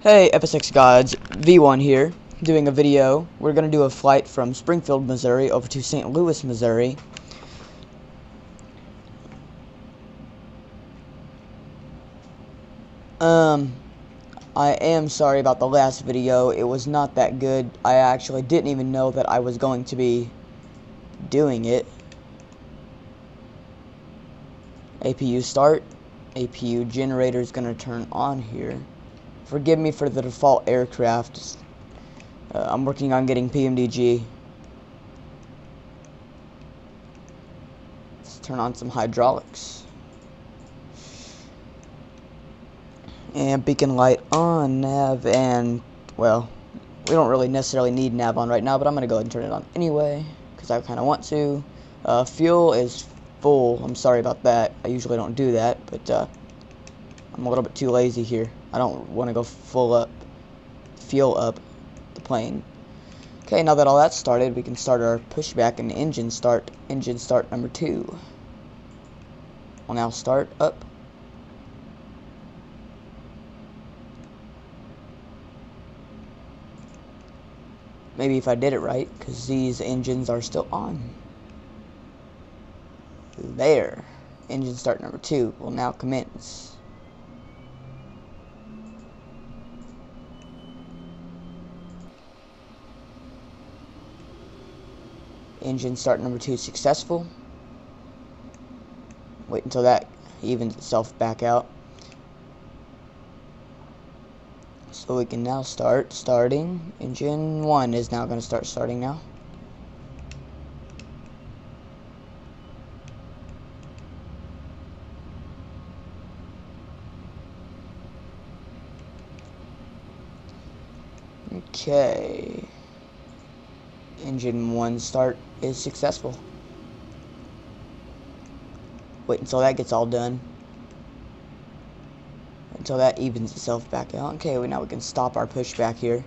Hey FSX gods, V1 here, doing a video. We're gonna do a flight from Springfield, Missouri over to St. Louis, Missouri. I am sorry about the last video. It was not that good. I actually didn't even know that I was going to be doing it. APU start. APU generator is gonna turn on here. Forgive me for the default aircraft. I'm working on getting PMDG. Let's turn on some hydraulics. And beacon light on, nav, and, well, we don't really necessarily need nav on right now, but I'm going to go ahead and turn it on anyway, because I kind of want to. Fuel is full. I'm sorry about that. I usually don't do that, but I'm a little bit too lazy here. I don't want to go full fuel up the plane. Okay, now that all that's started, we can start our pushback and engine start number 2. We'll now start up. Maybe if I did it right, because these engines are still on. There. Engine start number 2 will now commence. Engine start number 2 successful. Wait until that evens itself back out. So we can now start starting. Engine 1 is now going to start starting now. Okay. Engine 1 start is successful. Wait until that gets all done. Until that evens itself back out. Okay, now we can stop our pushback here.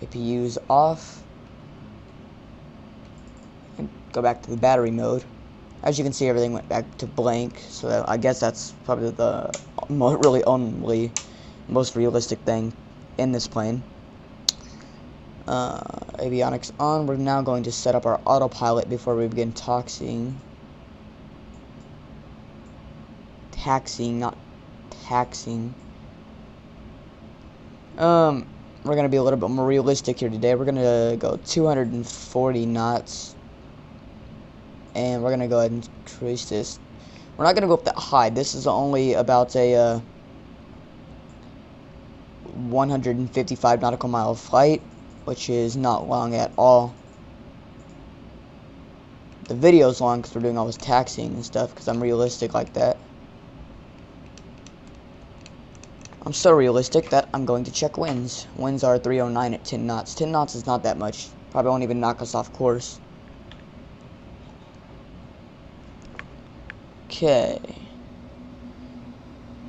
APU's off. And go back to the battery mode. As you can see, everything went back to blank. So I guess that's probably the really only most realistic thing in this plane. Avionics on. We're now going to set up our autopilot before we begin taxiing. Not taxing. We're gonna be a little bit more realistic here today. We're gonna go 240 knots, and we're gonna go ahead and increase this. We're not gonna go up that high. This is only about a 155 nautical mile flight, which is not long at all. The video's long because we're doing all this taxiing and stuff, because I'm realistic like that. I'm so realistic that I'm going to check winds. Winds are 309 at 10 knots. 10 knots is not that much. Probably won't even knock us off course. Okay.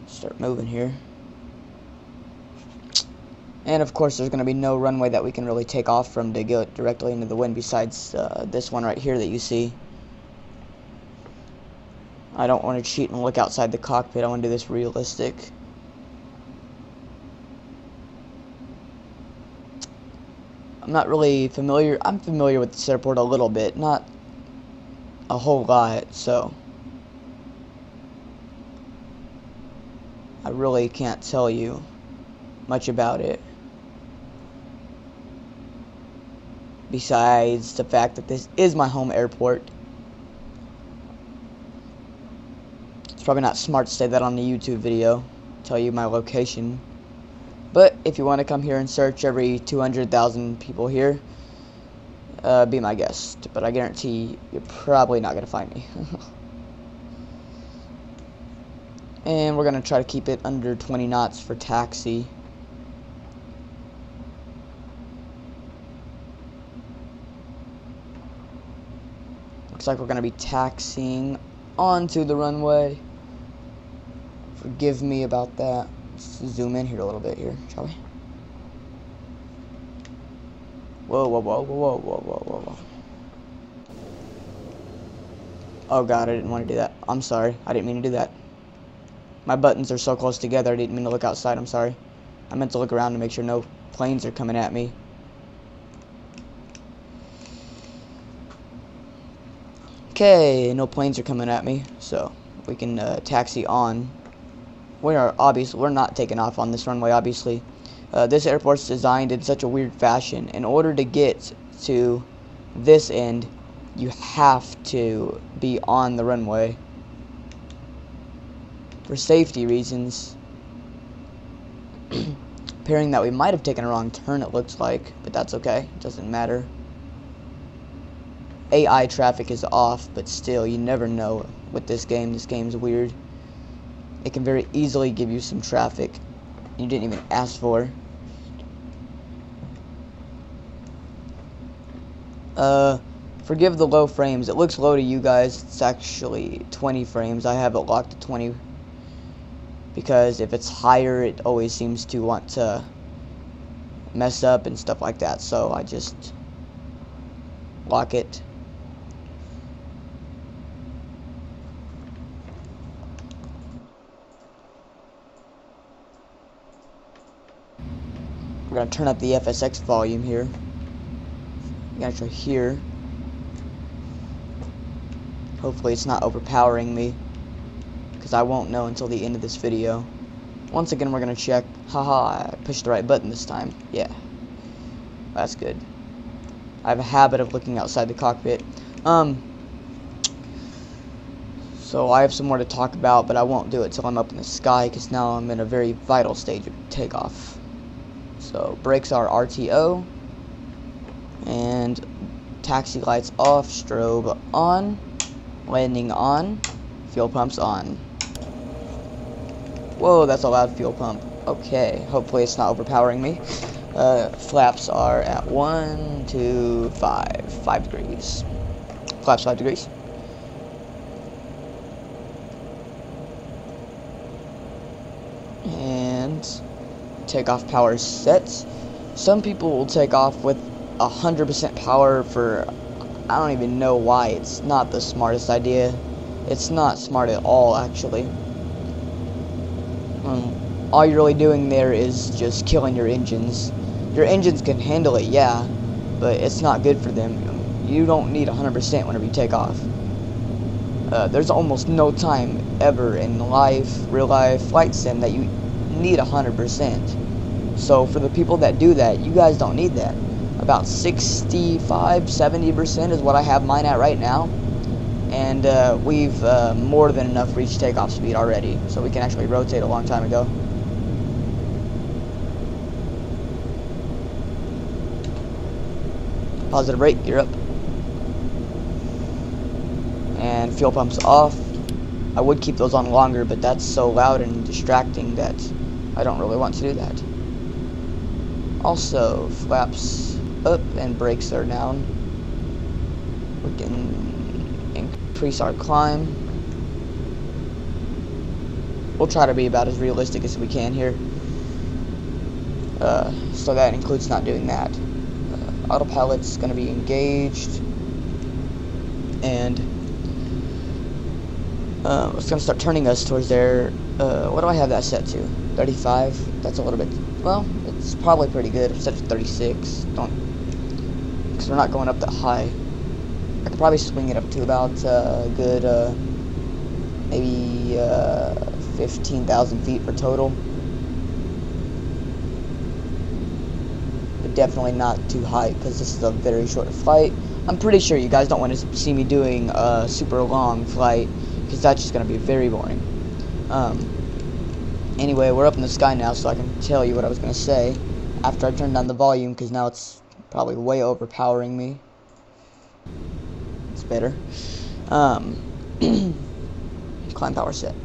Start moving here. And of course there's going to be no runway that we can really take off from to go directly into the wind besides this one right here that you see. I don't want to cheat and look outside the cockpit. I want to do this realistic. I'm not really familiar. I'm familiar with this airport a little bit, not a whole lot, so I really can't tell you much about it. Besides the fact that this is my home airport. It's probably not smart to say that on the YouTube video, tell you my location. But if you want to come here and search every 200,000 people here, be my guest. But I guarantee you're probably not going to find me. And we're going to try to keep it under 20 knots for taxi. Looks like we're going to be taxiing onto the runway. Forgive me about that. Let's zoom in here a little bit here, shall we? Whoa, whoa, whoa, whoa, whoa, whoa, whoa, whoa. Oh god, I didn't want to do that. I'm sorry. I didn't mean to do that. My buttons are so close together, I didn't mean to look outside, I'm sorry. I meant to look around to make sure no planes are coming at me. Okay, no planes are coming at me, so we can taxi on. We're not taking off on this runway, obviously. This airport's designed in such a weird fashion. In order to get to this end, you have to be on the runway for safety reasons. Appearing that we might have taken a wrong turn, it looks like, but that's okay, it doesn't matter. AI traffic is off, but still, you never know with this game. This game's weird. It can very easily give you some traffic you didn't even ask for. Forgive the low frames. It looks low to you guys. It's actually 20 frames. I have it locked to 20 because if it's higher, it always seems to want to mess up and stuff like that. So I just lock it. We're going to turn up the FSX volume here. You can actually hear. Hopefully it's not overpowering me, because I won't know until the end of this video. Once again, we're going to check. Haha, I pushed the right button this time. Yeah. That's good. I have a habit of looking outside the cockpit. So I have some more to talk about, but I won't do it till I'm up in the sky, because now I'm in a very vital stage of takeoff. So brakes are RTO, and taxi lights off, strobe on, landing on, fuel pumps on. Whoa, that's a loud fuel pump. Okay, hopefully it's not overpowering me. Flaps are at 1, 2, 5 degrees. Flaps 5 degrees. And takeoff power is set. Some people will take off with 100% power for, I don't even know why. It's not the smartest idea. It's not smart at all, actually. All you're really doing there is just killing your engines. Your engines can handle it, yeah, but it's not good for them. You don't need 100% whenever you take off. There's almost no time ever in real life flight sim that you need 100%. So for the people that do that, you guys don't need that. About 65-70% is what I have mine at right now, and we've more than enough reached takeoff speed already, so we can actually rotate a long time ago. Positive brake, gear up, and fuel pumps off. I would keep those on longer, but that's so loud and distracting that I don't really want to do that. Also, flaps up and brakes are down. We can increase our climb. We'll try to be about as realistic as we can here. So that includes not doing that. Autopilot's going to be engaged. And it's going to start turning us towards there. What do I have that set to? 35? That's a little bit, well, it's probably pretty good. I've set it to 36. Because we're not going up that high. I could probably swing it up to about a good, maybe 15,000 feet for total. But definitely not too high, because this is a very short flight. I'm pretty sure you guys don't want to see me doing a super long flight, because that's just going to be very boring. Anyway, we're up in the sky now, so I can tell you what I was going to say after I turned down the volume, because now it's probably way overpowering me. It's better. Climb power set.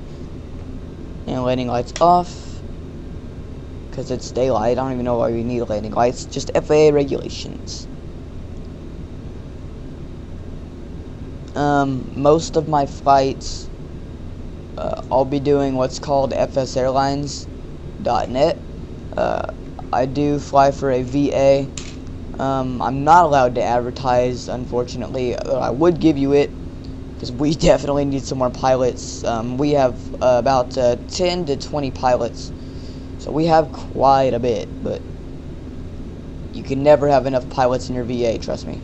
And landing lights off, because it's daylight. I don't even know why we need landing lights. Just FAA regulations. Most of my flights, I'll be doing what's called fsairlines.net. I do fly for a VA. I'm not allowed to advertise, unfortunately. I would give you it, because we definitely need some more pilots. We have about 10 to 20 pilots, so we have quite a bit, but you can never have enough pilots in your VA, trust me.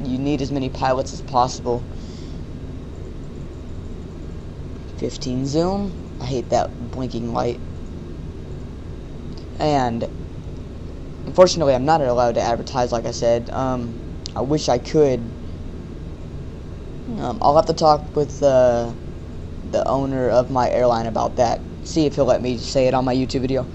You need as many pilots as possible. 15 zoom. I hate that blinking light. And unfortunately, I'm not allowed to advertise, like I said. I wish I could. I'll have to talk with the owner of my airline about that. See if he'll let me say it on my YouTube video.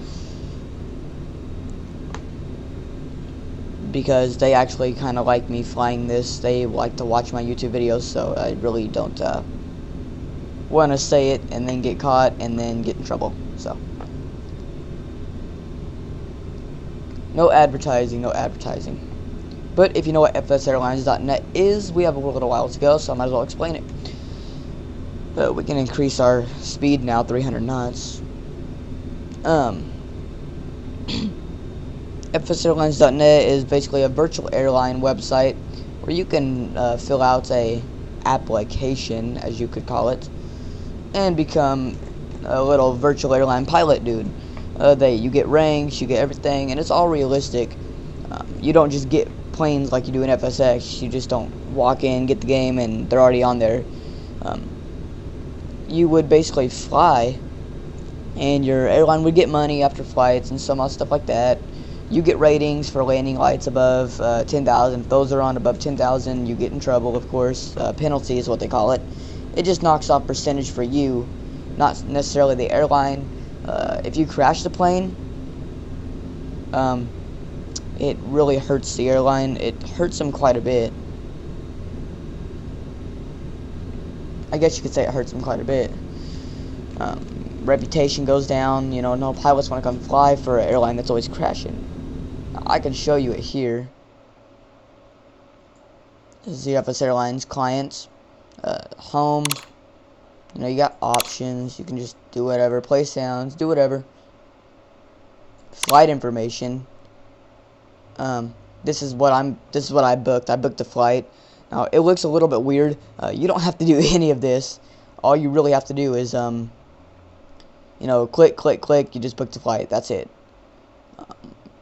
Because they actually kind of like me flying this. They like to watch my YouTube videos, so I really don't want to say it and then get caught and then get in trouble. So no advertising, no advertising. But if you know what FSAirlines.net is, we have a little while to go, so I might as well explain it. We can increase our speed now, 300 knots. FSAirlines.net is basically a virtual airline website where you can fill out a application, as you could call it, and become a little virtual airline pilot dude. You get ranks, you get everything, and it's all realistic. You don't just get planes like you do in FSX. You just don't walk in, get the game, and they're already on there. You would basically fly, and your airline would get money after flights and some stuff like that. You get ratings for landing lights above 10,000. If those are on above 10,000, you get in trouble, of course. Penalty is what they call it. It just knocks off percentage for you, not necessarily the airline. If you crash the plane, it really hurts the airline. It hurts them quite a bit. I guess you could say it hurts them quite a bit. Reputation goes down. You know, no pilots want to come fly for an airline that's always crashing. I can show you it here. This is the FS Airlines clients. Home. You know, you got options. You can just do whatever. Play sounds. Do whatever. Flight information. This is what I booked. I booked a flight. Now it looks a little bit weird. You don't have to do any of this. All you really have to do is you know, click. You just booked a flight. That's it.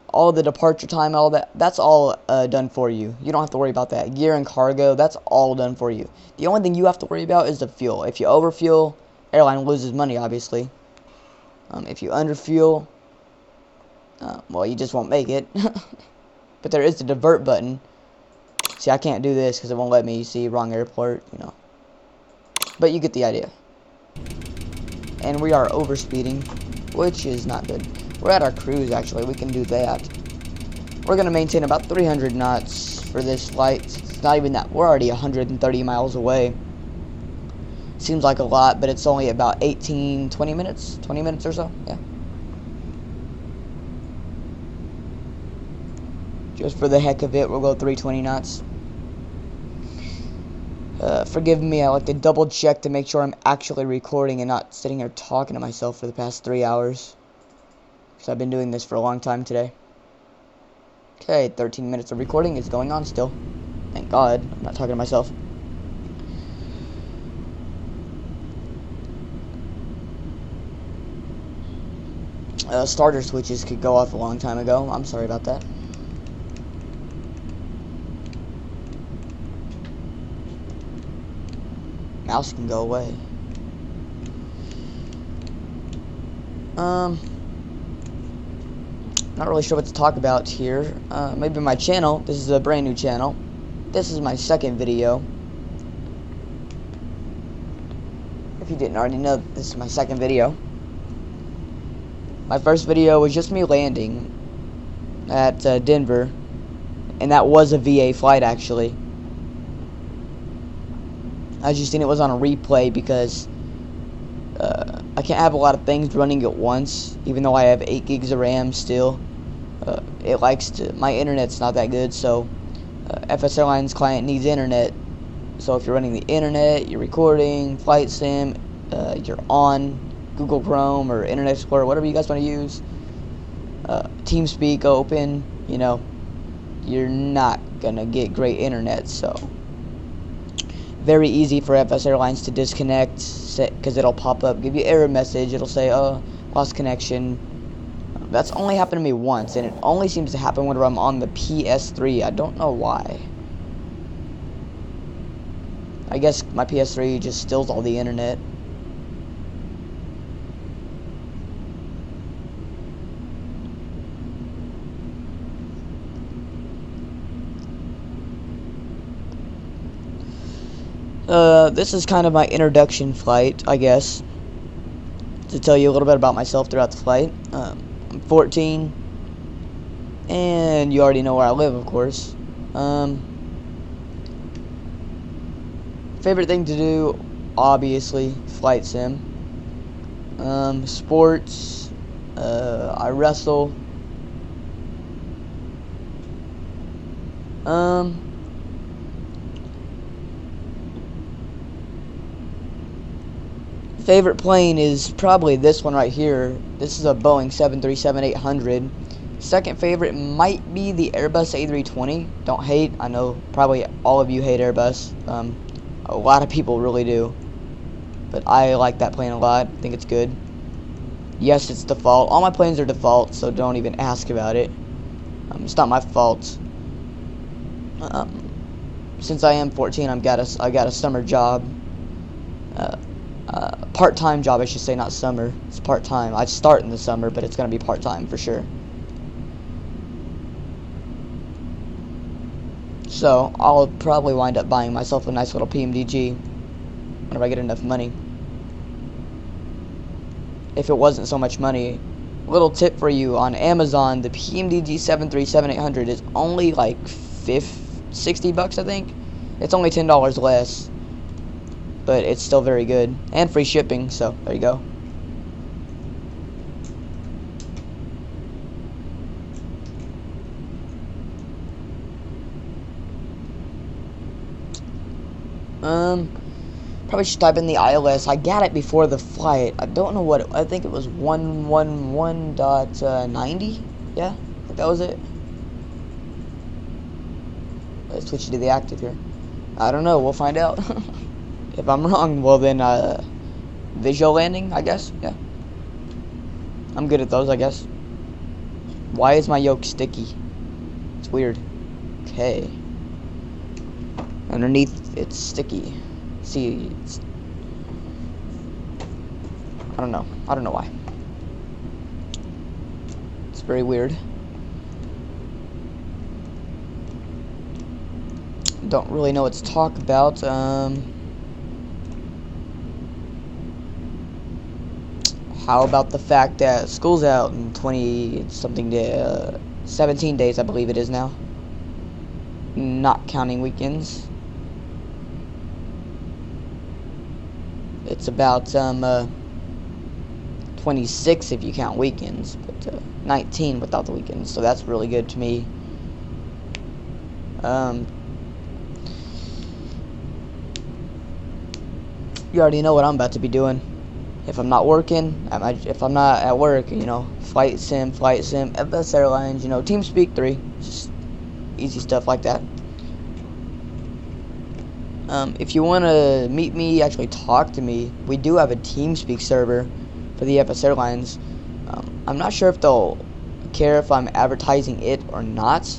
All the departure time, all that's all done for you. You don't have to worry about that. Gear and cargo, that's all done for you. The only thing you have to worry about is the fuel. If you overfuel, airline loses money, obviously. If you underfuel, well, you just won't make it. But there is the divert button. See, I can't do this because it won't let me. See, wrong airport, you know. But you get the idea. And we are overspeeding, which is not good. We're at our cruise, actually. We can do that. We're going to maintain about 300 knots for this flight. It's not even that. We're already 130 miles away. Seems like a lot, but it's only about 20 minutes or so. Yeah. Just for the heck of it, we'll go 320 knots. Forgive me, I like to double check to make sure I'm actually recording and not sitting here talking to myself for the past 3 hours. Because I've been doing this for a long time today. Okay, 13 minutes of recording is going on still. Thank God, I'm not talking to myself. Starter switches could go off a long time ago. I'm sorry about that. Mouse can go away. Not really sure what to talk about here. Maybe my channel. This is a brand new channel. This is my second video. If you didn't already know, this is my second video. My first video was just me landing at Denver, and that was a VA flight, actually. As you've seen, it was on a replay because I can't have a lot of things running at once, even though I have 8 gigs of RAM still. It likes to, my internet's not that good, so FS Airlines client needs internet. So if you're running the internet, you're recording, flight sim, you're on Google Chrome or Internet Explorer, whatever you guys want to use, TeamSpeak open, you know, you're not gonna get great internet. So very easy for FS Airlines to disconnect, because it'll pop up, give you error message. It'll say, oh, lost connection. That's only happened to me once, and it only seems to happen whenever I'm on the PS3. I don't know why. I guess my PS3 just steals all the internet. This is kind of my introduction flight, I guess, to tell you a little bit about myself throughout the flight. I'm 14, and you already know where I live, of course. Favorite thing to do, obviously, flight sim. Sports, I wrestle. Favorite plane is probably this one right here. This is a Boeing 737-800. Second favorite might be the Airbus A320. Don't hate. I know probably all of you hate Airbus. A lot of people really do. But I like that plane a lot. I think it's good. Yes, it's default. All my planes are default, so don't even ask about it. It's not my fault. Since I am 14, I got a summer job. Part-time job, I should say, not summer. It's part-time. I start in the summer, but it's gonna be part-time for sure. So I'll probably wind up buying myself a nice little PMDG whenever I get enough money. If it wasn't so much money, little tip for you: on Amazon, the PMDG 737-800 is only like $60, I think. It's only $10 less. But it's still very good, and free shipping, so there you go. Probably should type in the ILS. I got it before the flight. I don't know what I think it was 111.90. Yeah, I think that was it. Let's switch to the active here. I don't know. We'll find out. If I'm wrong, well then, visual landing, I guess, yeah. I'm good at those, I guess. Why is my yoke sticky? It's weird. Okay. Underneath, it's sticky. See, it's... I don't know why. It's very weird. Don't really know what to talk about, How about the fact that school's out in 17 days, I believe it is now. Not counting weekends. It's about 26 if you count weekends, but 19 without the weekends. So that's really good to me. You already know what I'm about to be doing. If I'm not working, if I'm not at work, you know, flight sim, FS Airlines, you know, TeamSpeak 3, just easy stuff like that. If you want to meet me, actually talk to me, we do have a TeamSpeak server for the FS Airlines. I'm not sure if they'll care if I'm advertising it or not.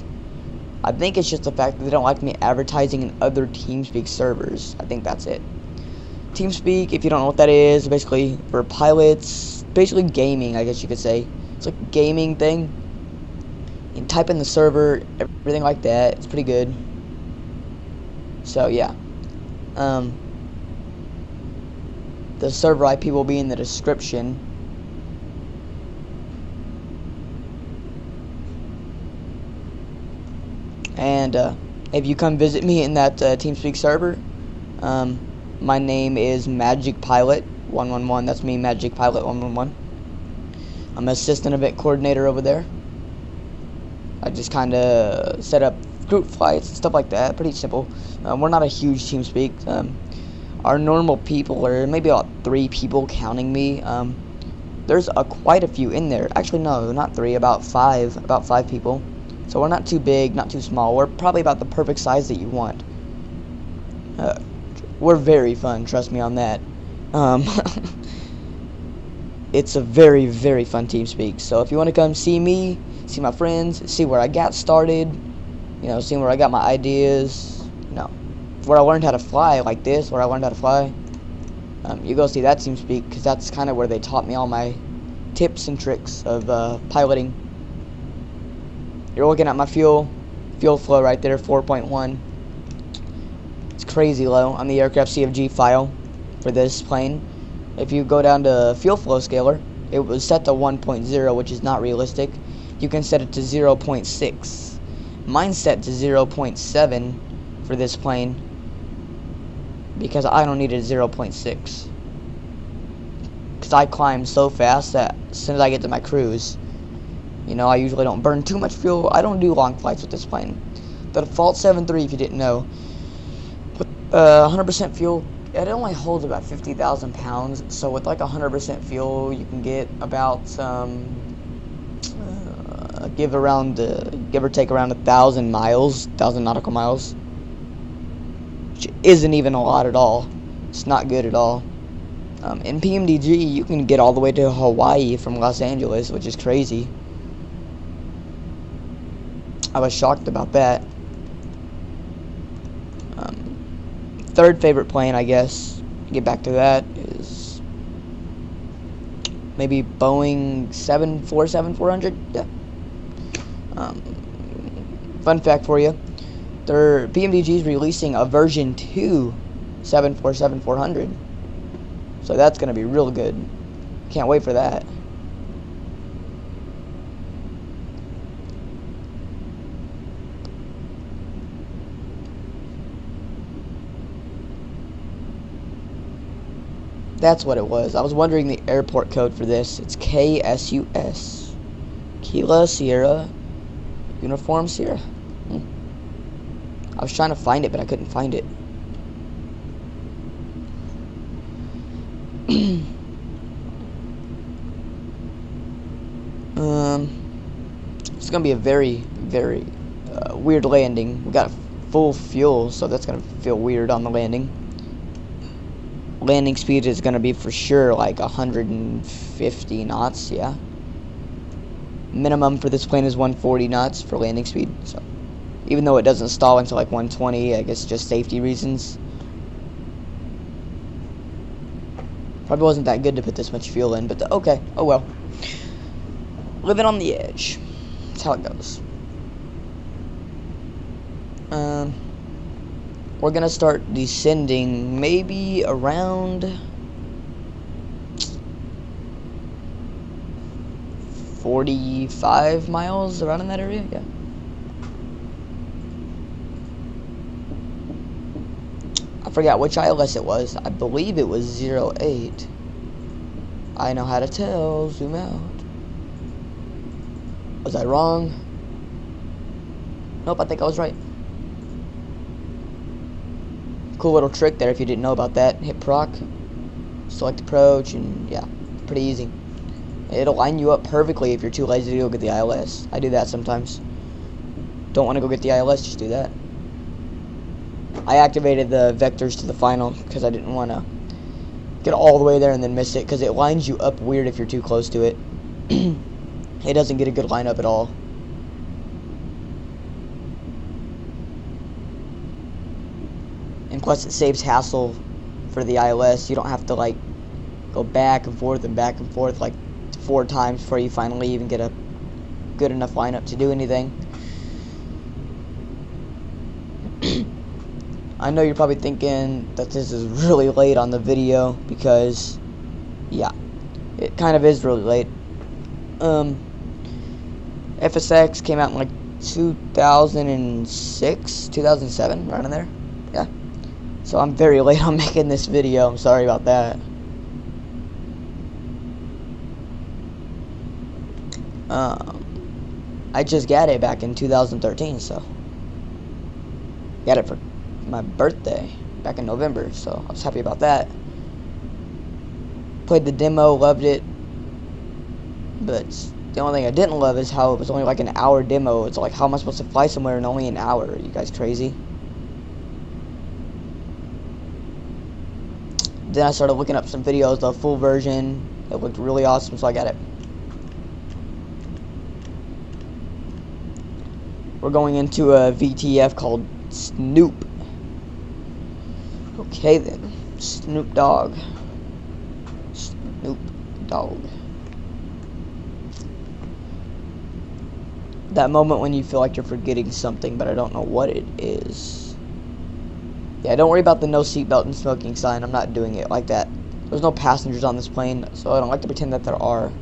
I think it's just the fact that they don't like me advertising in other TeamSpeak servers. I think that's it. TeamSpeak, if you don't know what that is, basically for pilots, basically gaming, I guess you could say. It's like a gaming thing. You can type in the server, everything like that. It's pretty good. So yeah, the server IP will be in the description. And if you come visit me in that TeamSpeak server, my name is Magic Pilot 111. That's me, Magic Pilot 111. I'm assistant event coordinator over there. I just kind of set up group flights and stuff like that. Pretty simple. We're not a huge TeamSpeak. Our normal people are maybe about 3 people counting me. There's quite a few in there. Actually, no, not 3. About 5 people. So we're not too big, not too small. We're probably about the perfect size that you want. We're very fun, trust me on that. It's a very, very fun TeamSpeak. So if you want to come see me, see my friends, see where I got started, you know, see where I got my ideas, you know, where I learned how to fly like this, where I learned how to fly, you go see that TeamSpeak, because that's kind of where they taught me all my tips and tricks of piloting. You're looking at my fuel flow right there, 4.1. It's crazy low on the aircraft CFG file for this plane. If you go down to fuel flow scaler, it was set to 1.0, which is not realistic. You can set it to 0.6. Mine's set to 0.7 for this plane because I don't need it at 0.6. Because I climb so fast that as soon as I get to my cruise, you know, I usually don't burn too much fuel. I don't do long flights with this plane. The default 7.3, if you didn't know, with 100% fuel, it only holds about 50,000 pounds. So with like 100% fuel, you can get about give or take around 1,000 miles, 1,000 nautical miles, which isn't even a lot at all. It's not good at all. In PMDG, you can get all the way to Hawaii from Los Angeles, which is crazy. I was shocked about that. Third favorite plane, I guess, to get back to that, is maybe Boeing 747-400. Yeah. Fun fact for you, their PMDG is releasing a version 2 747-400. So that's going to be real good. Can't wait for that. That's what it was. I was wondering the airport code for this. It's KSUS. Kilo Sierra Uniform Sierra. I was trying to find it, but I couldn't find it. It's gonna be a very, very weird landing. We got full fuel, so that's gonna feel weird on the landing. Landing speed is gonna be for sure like 150 knots. Yeah. Minimum for this plane is 140 knots for landing speed. So, even though it doesn't stall until like 120, I guess just safety reasons. Probably wasn't that good to put this much fuel in, but okay. Oh well. Living on the edge. That's how it goes. We're gonna start descending maybe around 45 miles, around in that area. Yeah. I forgot which ILS it was. I believe it was 08. I know how to tell. Zoom out. Was I wrong? Nope, I think I was right. Cool little trick there if you didn't know about that. Hit proc, select approach, and yeah, pretty easy. It'll line you up perfectly if you're too lazy to go get the ILS. I do that sometimes. Don't want to go get the ILS, just do that. I activated the vectors to the final because I didn't want to get all the way there and then miss it, because it lines you up weird if you're too close to it. It doesn't get a good lineup at all. And plus it saves hassle for the ILS. You don't have to like go back and forth like 4 times before you finally even get a good enough lineup to do anything. I know you're probably thinking that this is really late on the video, because yeah, it kind of is really late. FSX came out in like 2006, 2007, right in there. Yeah. So I'm very late on making this video. I'm sorry about that. I just got it back in 2013, so got it for my birthday back in November, so I was happy about that. Played the demo, loved it, but The only thing I didn't love is how it was only like an hour demo. It's like, how am I supposed to fly somewhere in only an hour? Are you guys crazy? Then I started looking up some videos, the full version. It looked really awesome, so I got it. We're going into a VTF called Snoop. Okay then, Snoop Dogg. Snoop Dogg. That moment when you feel like you're forgetting something, but I don't know what it is. Yeah, don't worry about the no seatbelt and smoking sign. I'm not doing it like that. There's no passengers on this plane, so I don't like to pretend that there are.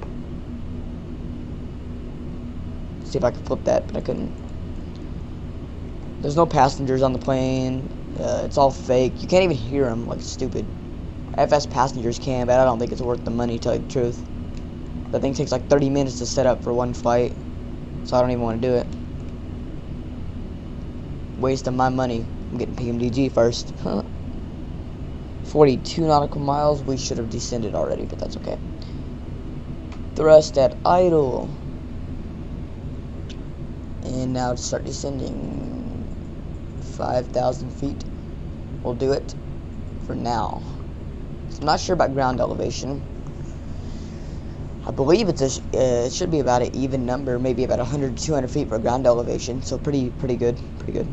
Let's see if I can flip that, but I couldn't. There's no passengers on the plane. It's all fake. You can't even hear them, like stupid. FS passengers can, but I don't think it's worth the money, to tell you the truth. That thing takes like 30 minutes to set up for one flight, so I don't even want to do it. Waste of my money. I'm getting PMDG first. 42 nautical miles. We should have descended already, but that's okay. Thrust at idle. And now to start descending. 5,000 feet. We'll do it for now. So I'm not sure about ground elevation. I believe it's it should be about an even number, maybe about 100 to 200 feet for ground elevation. So pretty good, pretty good.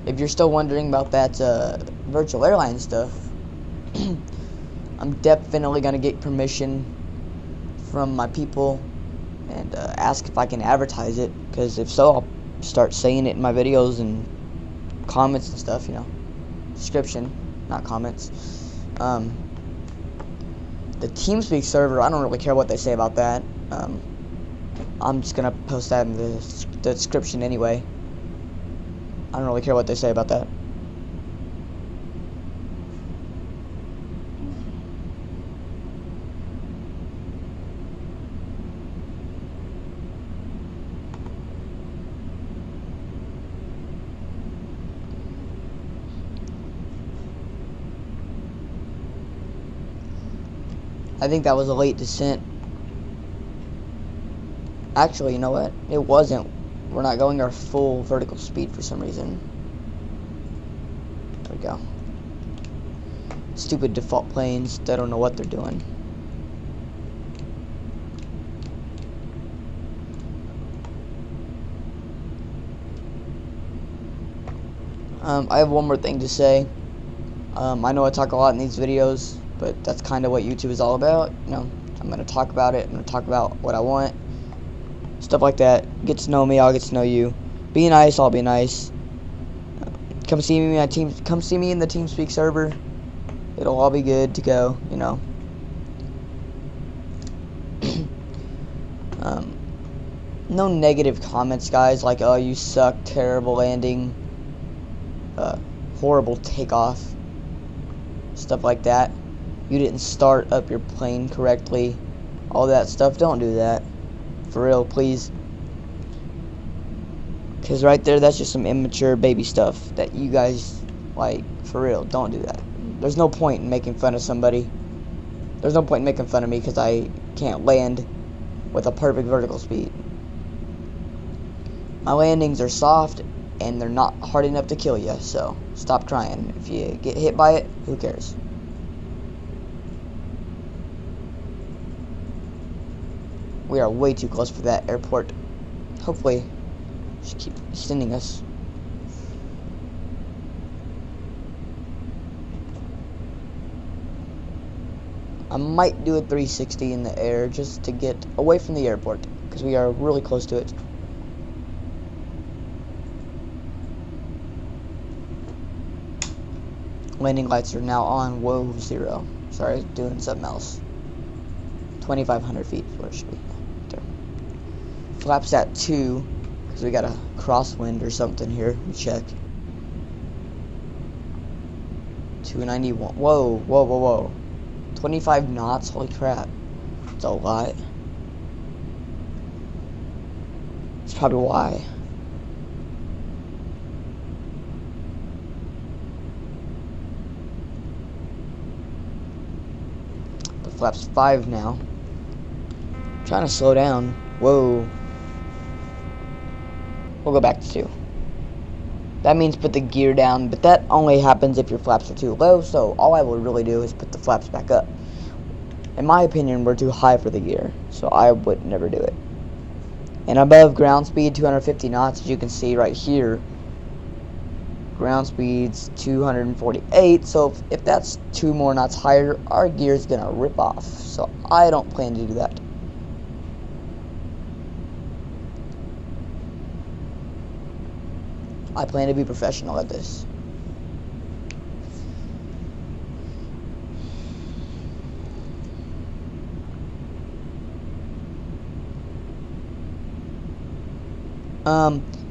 If you're still wondering about that virtual airline stuff, I'm definitely gonna get permission from my people and ask if I can advertise it, because if so, I'll start saying it in my videos and comments and stuff, you know. Description, not comments. The TeamSpeak server, I don't really care what they say about that. I'm just gonna post that in the description anyway. I don't really care what they say about that. I think that was a late descent. Actually, you know what? It wasn't. We're not going our full vertical speed for some reason. There we go. Stupid default planes. They don't know what they're doing. I have one more thing to say. I know I talk a lot in these videos, but that's kind of what YouTube is all about. You know, I'm going to talk about it. I'm going to talk about what I want. Stuff like that. Get to know me, I'll get to know you. Be nice, I'll be nice. Come see me in the TeamSpeak server. It'll all be good to go, you know. No negative comments, guys, like, oh, you suck, terrible landing, horrible takeoff, stuff like that. You didn't start up your plane correctly, all that stuff. Don't do that. For real, please. Because right there, that's just some immature baby stuff that you guys, like, for real, don't do that. There's no point in making fun of somebody. There's no point in making fun of me because I can't land with a perfect vertical speed. My landings are soft and they're not hard enough to kill you, so stop crying. If you get hit by it, who cares? We are way too close for that airport. Hopefully, just keep sending us. I might do a 360 in the air just to get away from the airport, because we are really close to it. Landing lights are now on. Whoa, 0. Sorry, doing something else. 2,500 feet is where it should be. There. Flaps at 2, because we got a crosswind or something here. Let me check. 291. Whoa, whoa, whoa, whoa. 25 knots? Holy crap. That's a lot. probably why. The flap's 5 now. I'm trying to slow down. Whoa. We'll go back to 2. That means put the gear down, but that only happens if your flaps are too low, so all I will really do is put the flaps back up. In my opinion, we're too high for the gear, so I would never do it. And above ground speed, 250 knots, as you can see right here, ground speed's 248, so if that's 2 more knots higher, our gear's gonna rip off, so I don't plan to do that. I plan to be professional at this.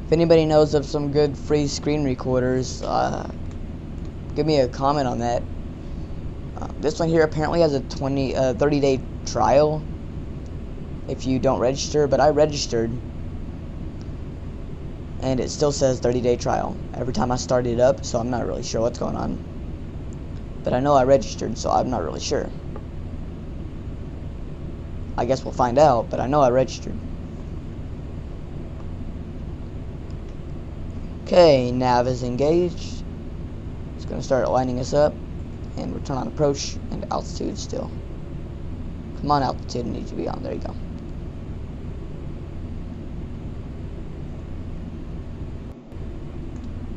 If anybody knows of some good free screen recorders, give me a comment on that. This one here apparently has a 30-day trial if you don't register, but I registered. And it still says 30-day trial every time I start it up, so I'm not really sure what's going on. But I know I registered, so I'm not really sure. I guess we'll find out, but I know I registered. Okay, nav is engaged. It's going to start lining us up. And we're turning on approach and altitude still. Come on, altitude needs to be on. There you go.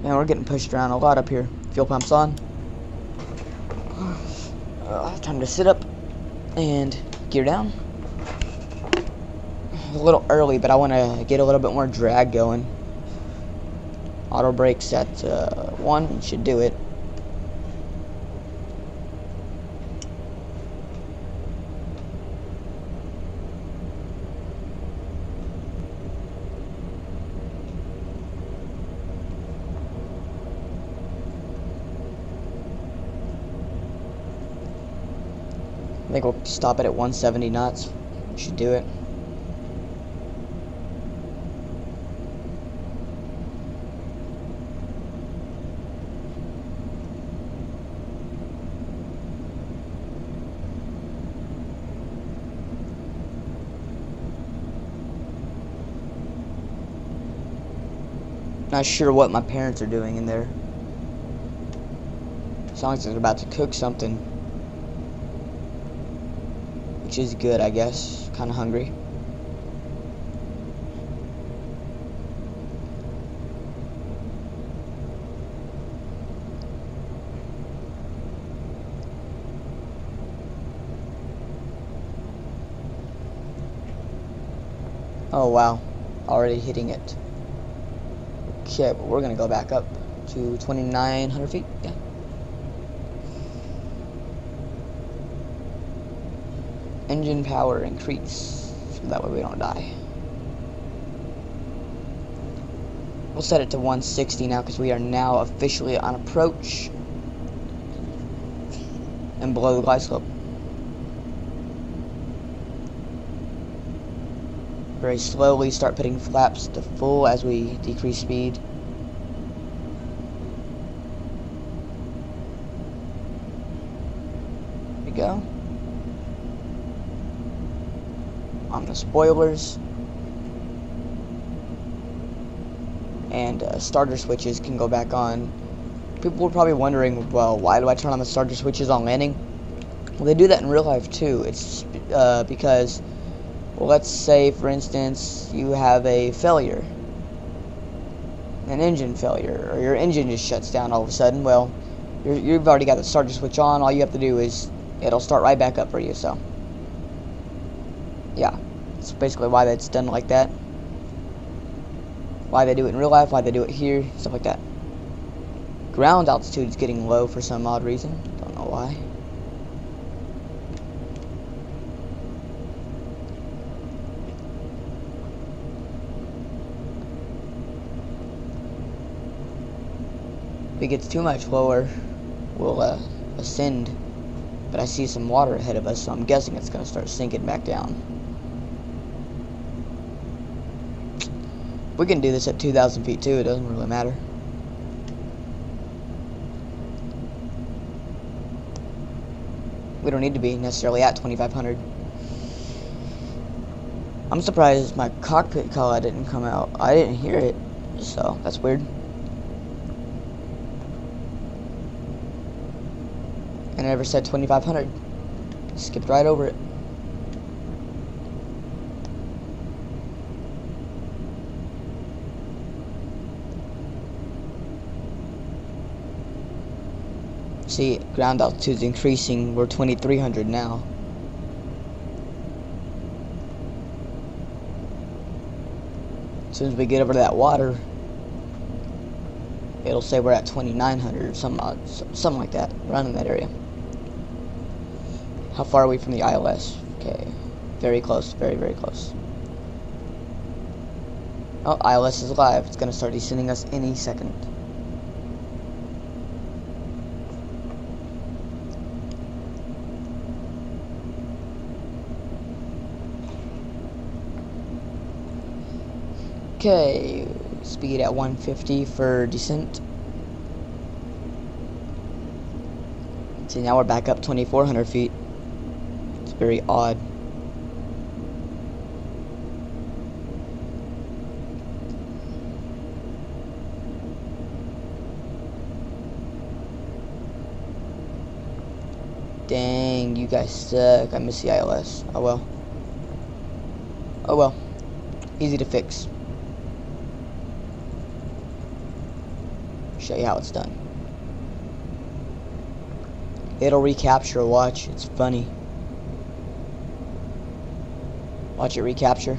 Man, we're getting pushed around a lot up here. Fuel pump's on. Time to sit up and gear down. A little early, but I want to get a little bit more drag going. Auto brakes at 1 should do it. I think we'll stop it at 170 knots. Should do it. Not sure what my parents are doing in there. Sounds like they're about to cook something. Which is good, I guess. Kind of hungry. Oh wow, already hitting it. Okay, but we're gonna go back up to 2,900 feet. Yeah. Engine power increase, so that way we don't die. We'll set it to 160 now because we are now officially on approach and below the glide slope. Very slowly start putting flaps to full as we decrease speed. There we go. On the spoilers. And starter switches can go back on. People were probably wondering, well, why do I turn on the starter switches on landing? Well, they do that in real life too. It's because, well, let's say, for instance, you have a failure, an engine failure, or your engine just shuts down all of a sudden. Well, you've already got the starter switch on. All you have to do is it'll start right back up for you. So, yeah, that's basically why that's done like that. Why they do it in real life, why they do it here, stuff like that. Ground altitude is getting low for some odd reason. Don't know why. If it gets too much lower, we'll ascend. But I see some water ahead of us, so I'm guessing it's going to start sinking back down. We can do this at 2,000 feet too, it doesn't really matter. We don't need to be necessarily at 2,500. I'm surprised my cockpit call didn't come out. I didn't hear it, so that's weird. And I never said 2,500. Skipped right over it. See, ground altitude's increasing. We're 2,300 now. As soon as we get over to that water, it'll say we're at 2,900 or something like that, around in that area. How far are we from the ILS? Okay, very close, very, very close. Oh, ILS is live. It's gonna start descending us any second. Okay, speed at 150 for descent. See, now we're back up 2,400 feet. It's very odd. Dang, you guys suck. I miss the ILS. Oh well. Oh well. Easy to fix. Show you how it's done. It'll recapture, watch. It's funny. Watch it recapture.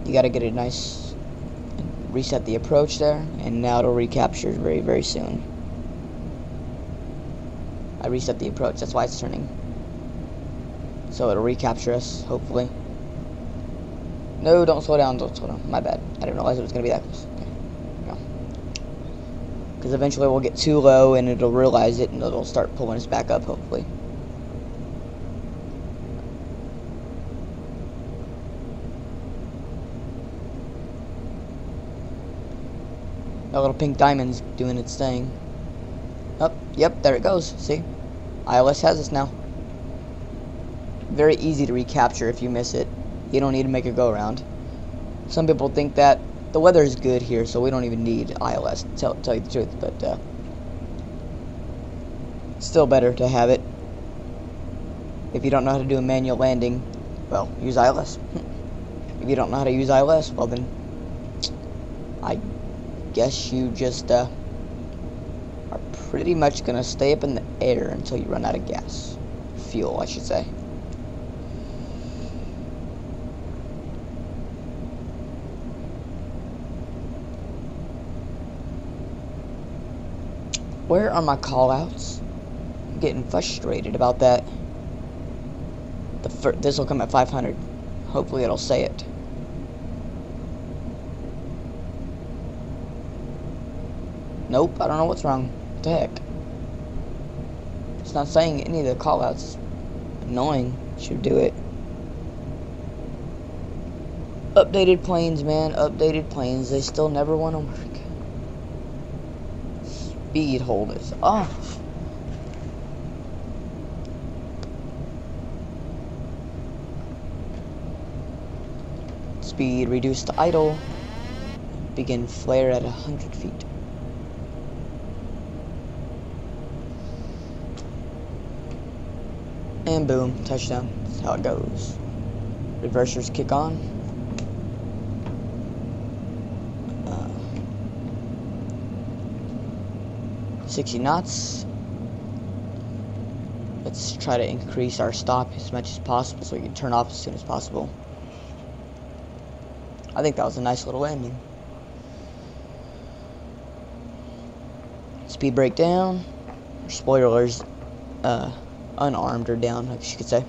You gotta get it nice. Reset the approach there, and now it'll recapture very, very soon. I reset the approach, that's why it's turning. So it'll recapture us, hopefully. No, don't slow down, don't slow down. My bad. I didn't realize it was going to be that close. Okay. No. Because eventually we'll get too low and it'll realize it and it'll start pulling us back up, hopefully. That little pink diamond's doing its thing. Oh, yep, there it goes. See? ILS has us now. Very easy to recapture if you miss it. You don't need to make a go-around. Some people think that the weather is good here, so we don't even need ILS, to tell you the truth. But it's still better to have it. If you don't know how to do a manual landing, well, use ILS. If you don't know how to use ILS, well then, I guess you just are pretty much gonna stay up in the air until you run out of gas. Fuel, I should say. Where are my call-outs? I'm getting frustrated about that. This will come at 500. Hopefully it'll say it. Nope, I don't know what's wrong. What the heck? It's not saying any of the callouts. Annoying. Should do it. Updated planes, man. Updated planes. They still never want to work. Speed hold is off. Speed reduced to idle. Begin flare at 100 feet. And boom, touchdown. That's how it goes. Reversers kick on. 60 knots. Let's try to increase our stop as much as possible so we can turn off as soon as possible. I think that was a nice little landing. Speed brake down. Spoilers unarmed or down, I guess you could say.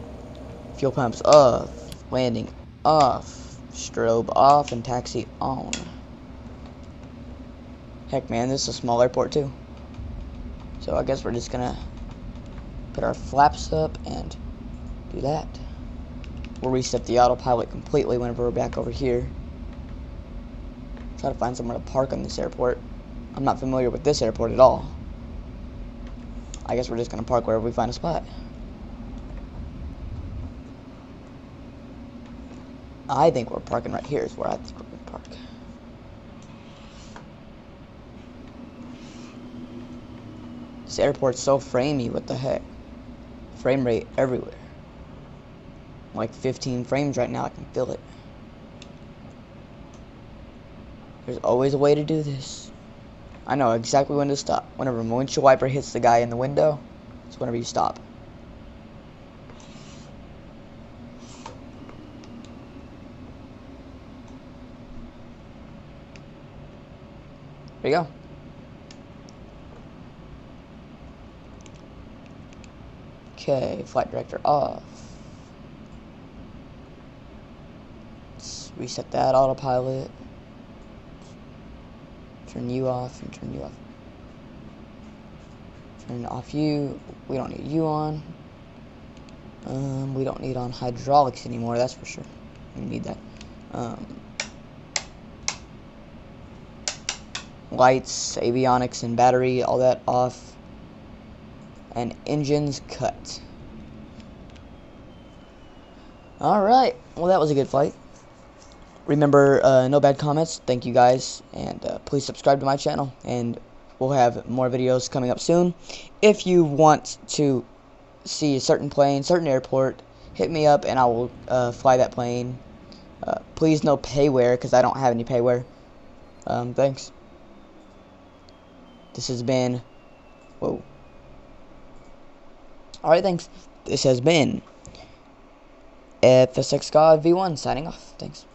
Fuel pumps off. Landing off. Strobe off and taxi on. Heck, man, this is a small airport too. So I guess we're just gonna put our flaps up and do that. We'll reset the autopilot completely whenever we're back over here. Try to find somewhere to park on this airport. I'm not familiar with this airport at all. I guess we're just gonna park wherever we find a spot. I think we're parking right here is where I think we're gonna park. This airport's so framey, what the heck? Frame rate everywhere. Like 15 frames right now, I can feel it. There's always a way to do this. I know exactly when to stop. Whenever my windshield wiper hits the guy in the window, it's whenever you stop. There you go. Okay, flight director off. Let's reset that autopilot. Turn you off and turn you off. Turn off you. We don't need you on. We don't need on hydraulics anymore, that's for sure. We need that. Lights, avionics, and battery, all that off. And engines cut. Alright, well that was a good flight. Remember, no bad comments. Thank you guys, and please subscribe to my channel, and we'll have more videos coming up soon. If you want to see a certain plane, certain airport, hit me up and I will fly that plane. Please no payware, because I don't have any payware. Thanks. This has been... Whoa. Alright, thanks. This has been FSX God V1 signing off. Thanks.